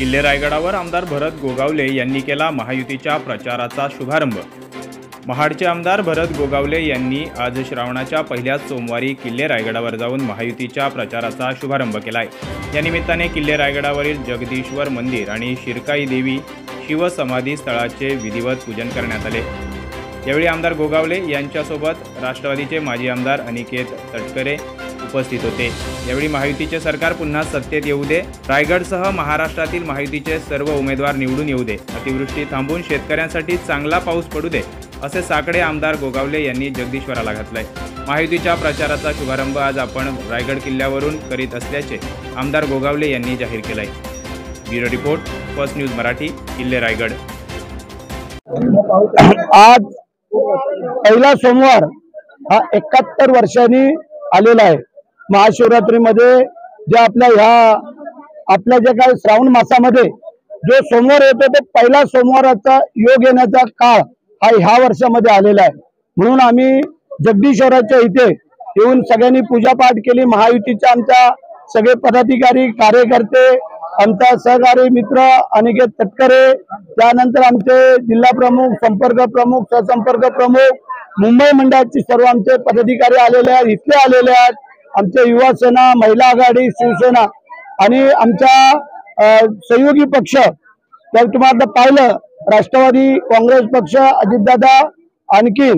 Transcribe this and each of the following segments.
किल्ले रायगडावर आमदार भरत गोगावले यांनी केला महायुतीच्या प्रचाराचा शुभारंभ। महाडचे आमदार भरत गोगावले यांनी आज श्रावणाच्या पहिल्याच सोमवारी किल्ले रायगडावर जाऊन महायुतीच्या प्रचाराचा शुभारंभ केलाय। या निमित्ताने किल्ले रायगडावरील जगदीश्वर मंदिर आणि शिरकाई देवी शिवसमाधी स्थळाचे विधिवत पूजन करण्यात आले। यावेळी आमदार गोगावले यांच्यासोबत राष्ट्रवादीचे माजी आमदार अनिकेत तटकरे उपस्थित होते। यावेळी महायुतीचे सरकार पुन्हा सत्तेत येऊ दे, रायगडसह महाराष्ट्रातील महायुतीचे सर्व उमेदवार निवडून येऊ दे, अतिवृष्टी थांबून शेतकऱ्यांसाठी चांगला पाऊस पडू दे, असे साकडे आमदार गोगावले यांनी जगदीश्वराला घातले। महायुतीच्या प्रचाराचा शुभारंभ आज आपण रायगड किल्ल्यावरून करीत असल्याचे आमदार गोगावले यांनी जाहीर केले। Bureau report, first news Marathi, किल्ले रायगड। आज पहिला सोमवार हा 71 वर्षांनी आलेला आहे। महाशिवरात्रीमध्ये जे आपल्या जे काही श्रावण मासामध्ये जो सोमवार येतो तो पहिला सोमवाराचा योग येण्याचा काळ हा ह्या वर्षामध्ये आलेला आहे। म्हणून आम्ही जगदीश्वराच्या इथे येऊन सगळ्यांनी पूजापाठ केली। महायुतीचे आमच्या सगळे पदाधिकारी, कार्यकर्ते, आमचा सहकारी मित्र अनिकेत तटकरे, त्यानंतर आमचे जिल्हा प्रमुख, संपर्क प्रमुख, सहसंपर्क प्रमुख, मुंबई मंडळाचे सर्व आमचे पदाधिकारी आलेले आहेत, इथले आलेले आहेत। आमचे युवा सेना, महिला आघाडी, शिवसेना आणि आमच्या सहयोगी पक्ष, तर तुम्हाला पाहिलं राष्ट्रवादी काँग्रेस पक्ष, अजितदादा, आणखी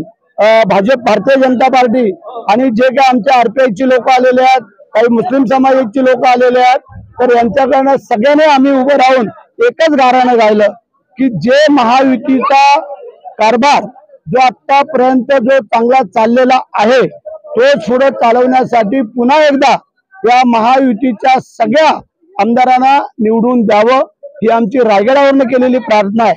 भाजप, भारतीय जनता पार्टी आणि जे काही आमच्या आरपीआयची लोक आलेले आहेत, काही मुस्लिम समाजाची लोक आलेले आहेत, तर यांच्याकडनं सगळ्यांनी आम्ही उभं राहून एकच गाऱ्हाणं गायलं की जे महायुतीचा कारभार जो आतापर्यंत जो चांगला चाललेला आहे तो पुढे चालवण्यासाठी पुन्हा एकदा या महायुतीच्या सगळ्या आमदारांना निवडून द्यावं, ही आमची रायगडावरून केलेली प्रार्थना आहे।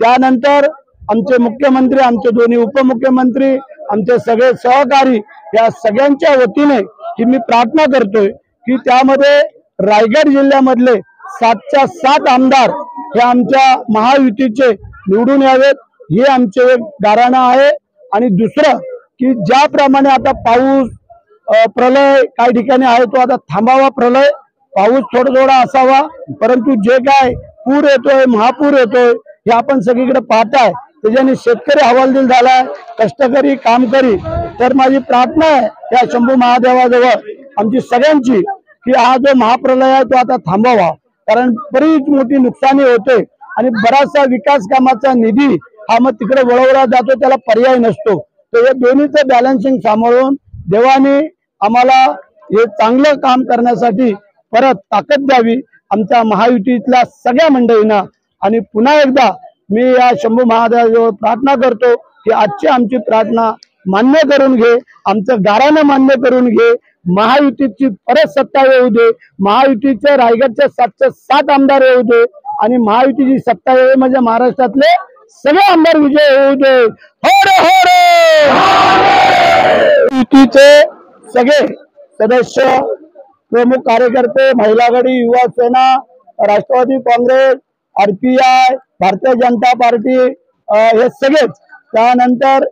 त्यानंतर आमचे मुख्यमंत्री, आमचे दोन्ही उपमुख्यमंत्री, आमचे सगळे सहकारी, या सगळ्यांच्या वतीने ही मी प्रार्थना करतोय की त्यामध्ये रायगड जिल्ह्यामधले 7च्या 7 आमदार हे आमच्या महायुतीचे निवडून यावेत, हे आमचे एक गाऱ्हाणं आहे। आणि दुसरं की ज्याप्रमाणे आता पाऊस, प्रलय काही ठिकाणी आहे तो आता थांबावा, प्रलय पाऊस थोडा असावा, परंतु जे काय पूर येतोय, महापूर येतोय हे आपण सगळीकडे पाहताय, त्याच्याने शेतकरी हवालदिल झालाय, कष्टकरी, कामकरी। तर माझी प्रार्थना आहे या शंभू महादेवाजवळ आमची सगळ्यांची की हा जो महाप्रलय आहे तो आता थांबावा, कारण बरीच मोठी नुकसानी होते आणि बराचसा विकास कामाचा निधी हा मग तिकडे वळवला जातो, त्याला पर्याय नसतो। तर हे दोन्हीचं बॅलन्सिंग सांभाळून देवाने आम्हाला हे चांगलं काम करण्यासाठी परत ताकद द्यावी आमच्या महायुतीतल्या सगळ्या मंडळींना। आणि पुन्हा एकदा मी या शंभू महादेवाजवळ प्रार्थना करतो की आजची आमची प्रार्थना मान्य करून घे, आमचं गाऱ्हाणं मान्य करून घे, महायुतीची परत सत्ता येऊ दे, महायुतीच्या रायगडच्या 7च्या 7 आमदार येऊ दे आणि महायुतीची सत्ता येऊ म्हणजे महाराष्ट्रातले सगळे आमदार विजय होऊ दे। हो रे युतीचे सगळे सदस्य, प्रमुख कार्यकर्ते, महिला आघाडी, युवा सेना, राष्ट्रवादी काँग्रेस, आरपीआय, भारतीय जनता पार्टी, हे सगळेच। त्यानंतर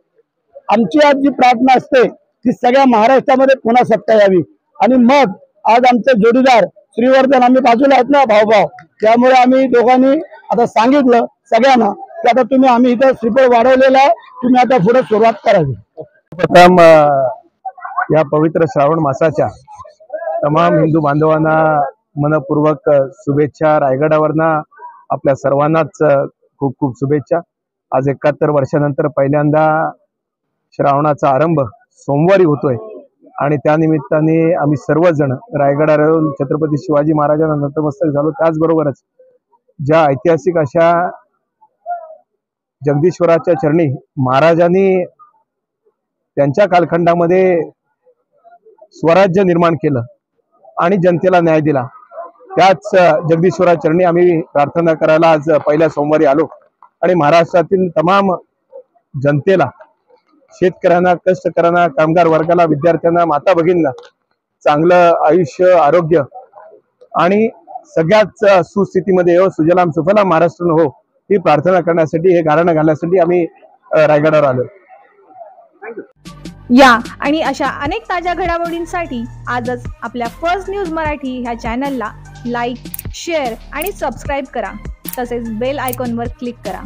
आमची आज जी प्रार्थना असते की सगळ्या महाराष्ट्रामध्ये पुन्हा सत्ता यावी आणि मग आज आमचे जोडीदार श्रीवर्धन आम्ही बाजूला आहेत ना, भाऊ, त्यामुळे आम्ही दोघांनी आता सांगितलं सगळ्यांना की आता तुम्ही, आम्ही इथं श्रीफळ वाढवलेला आहे, तुम्ही आता पुढे सुरुवात करावी। प्रथम या पवित्र श्रावण मासाच्या तमाम हिंदू बांधवांना मनपूर्वक शुभेच्छा। रायगडावरनं आपल्या सर्वांनाच खूप खूप शुभेच्छा। आज 71 वर्षानंतर पहिल्यांदा श्रावणाचा आरंभ सोमवारी होतोय आणि त्यानिमित्ताने आम्ही सर्वजण रायगडावरून छत्रपती शिवाजी महाराजांना नतमस्तक झालो। त्याचबरोबरच ज्या ऐतिहासिक अशा जगदीश्वराच्या चरणी महाराजांनी त्यांच्या कालखंडामध्ये स्वराज्य निर्माण केलं आणि जनतेला न्याय दिला, त्याच जगदीश्वरा चरणी आम्ही प्रार्थना करायला आज पहिल्या सोमवारी आलो आणि महाराष्ट्रातील तमाम जनतेला, शेतकऱ्यांना, कष्टकऱ्यांना, कामगार वर्गाला, विद्यार्थ्यांना, माता भगिनींना चांगलं आयुष्य, आरोग्य आणि सगळ्याच सुस्थितीमध्ये हो, सुजलाम सुफलाम महाराष्ट्र हो, ही प्रार्थना करण्यासाठी, हे गाणं घालण्यासाठी आम्ही रायगडावर आलो। या आणि अशा अनेक ताज्या घडामोडींसाठी आजच आपल्या फर्स्ट न्यूज मराठी ह्या चॅनलला लाईक, शेअर आणि सबस्क्राईब करा. तसेच बेल आयकॉनवर क्लिक करा.